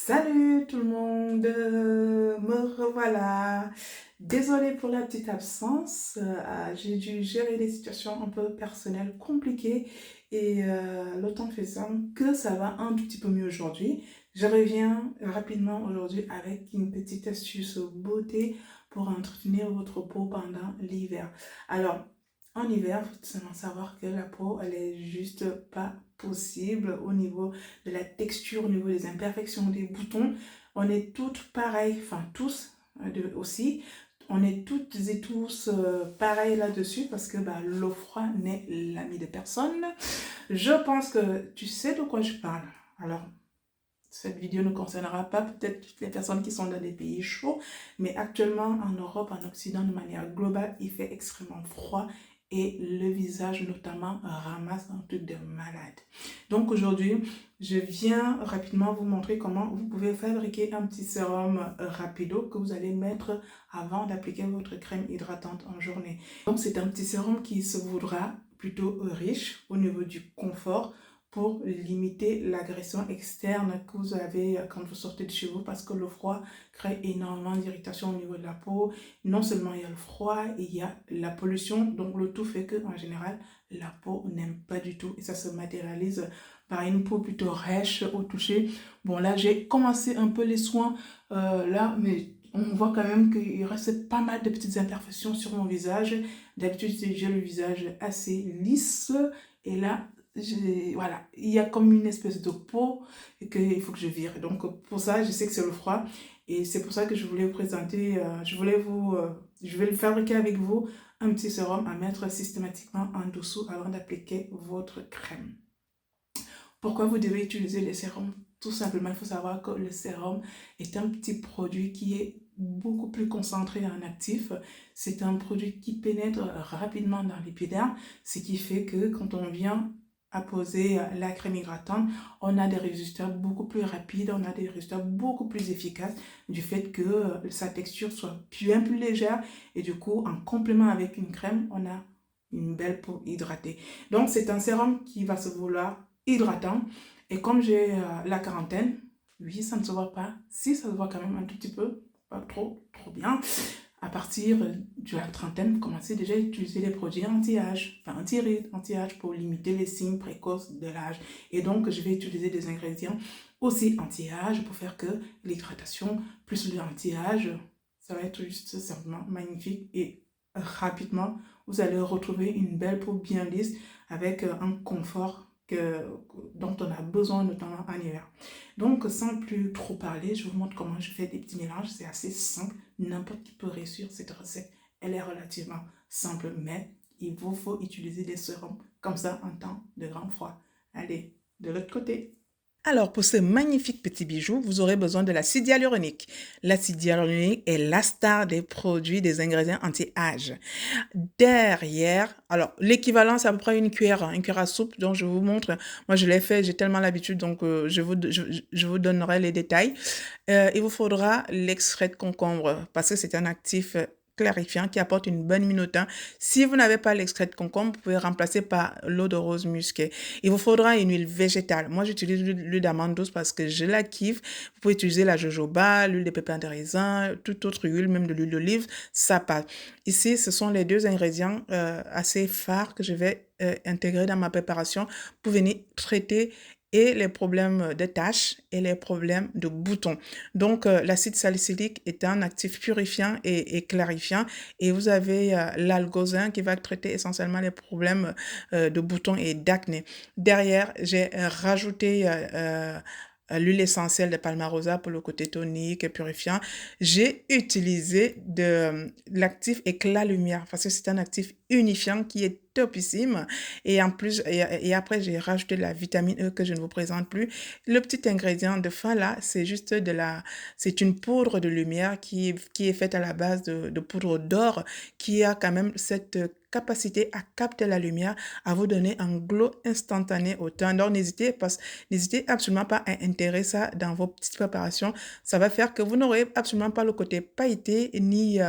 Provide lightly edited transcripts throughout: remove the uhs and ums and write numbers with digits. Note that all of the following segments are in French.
Salut tout le monde, me revoilà. Désolée pour la petite absence, j'ai dû gérer des situations un peu personnelles compliquées et le temps faisant que ça va un tout petit peu mieux aujourd'hui. Je reviens rapidement aujourd'hui avec une petite astuce beauté pour entretenir votre peau pendant l'hiver. Alors, en hiver, il faut seulement savoir que la peau, elle est juste pas possible au niveau de la texture, au niveau des imperfections des boutons. On est toutes pareilles, enfin tous aussi. On est toutes et tous pareils là-dessus parce que bah, l'eau froide n'est l'ami de personne. Je pense que tu sais de quoi je parle. Alors, cette vidéo ne concernera pas peut-être toutes les personnes qui sont dans des pays chauds, mais actuellement en Europe, en Occident, de manière globale, il fait extrêmement froid et le visage notamment ramasse un truc de malade. Donc aujourd'hui, je viens rapidement vous montrer comment vous pouvez fabriquer un petit sérum rapido que vous allez mettre avant d'appliquer votre crème hydratante en journée. Donc c'est un petit sérum qui se voudra plutôt riche au niveau du confort, pour limiter l'agression externe que vous avez quand vous sortez de chez vous parce que le froid crée énormément d'irritation au niveau de la peau. Non seulement il y a le froid, il y a la pollution, donc le tout fait que en général la peau n'aime pas du tout et ça se matérialise par une peau plutôt rêche au toucher. Bon là j'ai commencé un peu les soins là, mais on voit quand même qu'il reste pas mal de petites imperfections sur mon visage. D'habitude j'ai le visage assez lisse et là voilà, il y a comme une espèce de peau et qu'il faut que je vire. Donc pour ça, je sais que c'est le froid et c'est pour ça que je voulais vous présenter, je vais le fabriquer avec vous, un petit sérum à mettre systématiquement en dessous avant d'appliquer votre crème. Pourquoi vous devez utiliser les sérums? Tout simplement, il faut savoir que le sérum est un petit produit qui est beaucoup plus concentré en actif. C'est un produit qui pénètre rapidement dans l'épiderme, ce qui fait que quand on vient apposer la crème hydratante, on a des résultats beaucoup plus rapides, on a des résultats beaucoup plus efficaces du fait que sa texture soit bien plus légère et du coup, en complément avec une crème, on a une belle peau hydratée. Donc, c'est un sérum qui va se vouloir hydratant. Et comme j'ai la quarantaine, oui, ça ne se voit pas. Si, ça se voit quand même un tout petit peu, pas trop, trop bien. À partir de la trentaine, vous commencez déjà à utiliser les produits anti-âge, enfin anti-rides, anti-âge pour limiter les signes précoces de l'âge. Et donc, je vais utiliser des ingrédients aussi anti-âge pour faire que l'hydratation plus le anti-âge, ça va être juste simplement magnifique et rapidement, vous allez retrouver une belle peau bien lisse avec un confort dont on a besoin notamment en hiver. Donc sans plus trop parler, je vous montre comment je fais des petits mélanges. C'est assez simple, n'importe qui peut réussir cette recette. Elle est relativement simple, mais il vous faut utiliser des sérums comme ça en temps de grand froid. Allez, de l'autre côté. Alors, pour ce magnifique petit bijou, vous aurez besoin de l'acide hyaluronique. L'acide hyaluronique est la star des produits, des ingrédients anti-âge. Derrière, alors l'équivalent, c'est à peu près une cuillère à soupe dont je vous montre. Moi, je l'ai fait, j'ai tellement l'habitude, donc je vous donnerai les détails. Il vous faudra l'extrait de concombre parce que c'est un actif clarifiant qui apporte une bonne mine au teint. Si vous n'avez pas l'extrait de concombre, vous pouvez remplacer par l'eau de rose musquée. Il vous faudra une huile végétale. Moi, j'utilise l'huile d'amande douce parce que je la kiffe. Vous pouvez utiliser la jojoba, l'huile de pépins de raisin, toute autre huile, même de l'huile d'olive, ça passe. Ici, ce sont les deux ingrédients assez phares que je vais intégrer dans ma préparation pour venir traiter et les problèmes de taches et les problèmes de boutons. Donc, l'acide salicylique est un actif purifiant et clarifiant et vous avez l'algozin qui va traiter essentiellement les problèmes de boutons et d'acné. Derrière, j'ai rajouté l'huile essentielle de Palmarosa pour le côté tonique et purifiant. J'ai utilisé de l'actif éclat lumière parce que c'est un actif unifiant qui est topissime et en plus et après j'ai rajouté la vitamine E que je ne vous présente plus. Le petit ingrédient de fin là, c'est une poudre de lumière qui est faite à la base de poudre d'or qui a quand même cette capacité à capter la lumière, à vous donner un glow instantané au teint. Donc n'hésitez absolument pas à intégrer ça dans vos petites préparations. Ça va faire que vous n'aurez absolument pas le côté pailleté ni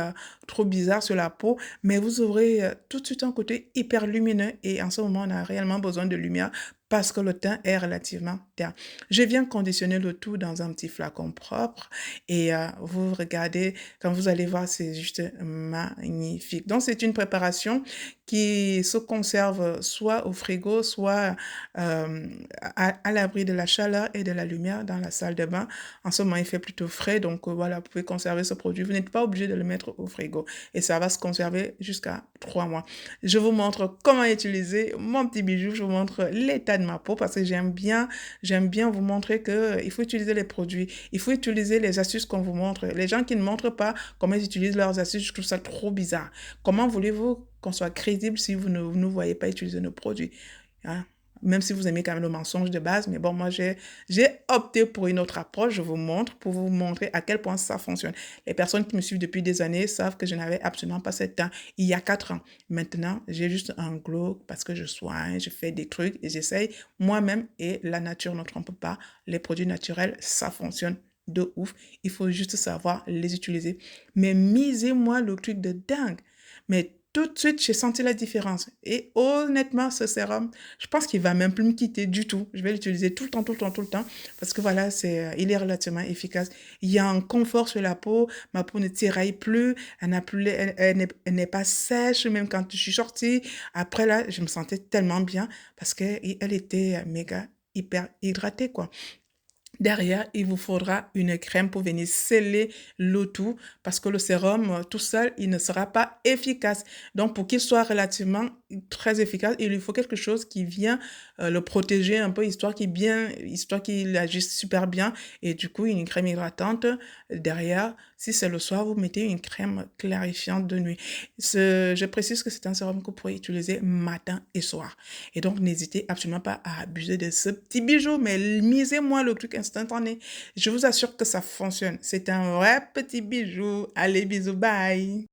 trop bizarre sur la peau, mais vous aurez tout de suite un côté hyper lumineux et en ce moment, on a réellement besoin de lumière parce que le teint est relativement terne. Je viens conditionner le tout dans un petit flacon propre et vous regardez, quand vous allez voir, c'est juste magnifique. Donc, c'est une préparation qui se conserve soit au frigo, soit à l'abri de la chaleur et de la lumière dans la salle de bain. En ce moment, il fait plutôt frais, donc voilà, vous pouvez conserver ce produit. Vous n'êtes pas obligé de le mettre au frigo et ça va se conserver jusqu'à 3 mois. Je vous montre comment utiliser mon petit bijou, je vous montre l'état de ma peau parce que j'aime bien vous montrer que il faut utiliser les produits, il faut utiliser les astuces qu'on vous montre. Les gens qui ne montrent pas comment ils utilisent leurs astuces, je trouve ça trop bizarre. Comment voulez-vous qu'on soit crédible si vous ne nous voyez pas utiliser nos produits? Hein? Même si vous aimez quand même le mensonge de base, mais bon, moi, j'ai opté pour une autre approche. Je vous montre pour vous montrer à quel point ça fonctionne. Les personnes qui me suivent depuis des années savent que je n'avais absolument pas cette teint il y a 4 ans. Maintenant, j'ai juste un glow parce que je soigne, je fais des trucs et j'essaye moi-même et la nature ne trompe pas. Les produits naturels, ça fonctionne de ouf. Il faut juste savoir les utiliser. Mais misez-moi le truc de dingue. Mais tout de suite, j'ai senti la différence. Et honnêtement, ce sérum, je pense qu'il va même plus me quitter du tout. Je vais l'utiliser tout le temps, tout le temps, tout le temps. Parce que voilà, il est relativement efficace. Il y a un confort sur la peau. Ma peau ne tiraille plus. Elle n'est pas sèche, même quand je suis sortie. Après, là, je me sentais tellement bien parce qu'elle était méga, hyper hydratée, quoi. Derrière, il vous faudra une crème pour venir sceller le tout parce que le sérum tout seul, il ne sera pas efficace. Donc, pour qu'il soit relativement très efficace, il lui faut quelque chose qui vient le protéger un peu, histoire qu'il agisse super bien. Et du coup, une crème hydratante. Derrière, si c'est le soir, vous mettez une crème clarifiante de nuit. Je précise que c'est un sérum que vous pourrez utiliser matin et soir. Et donc, n'hésitez absolument pas à abuser de ce petit bijou, mais misez-moi le truc instantané. Je vous assure que ça fonctionne. C'est un vrai petit bijou. Allez, bisous, bye.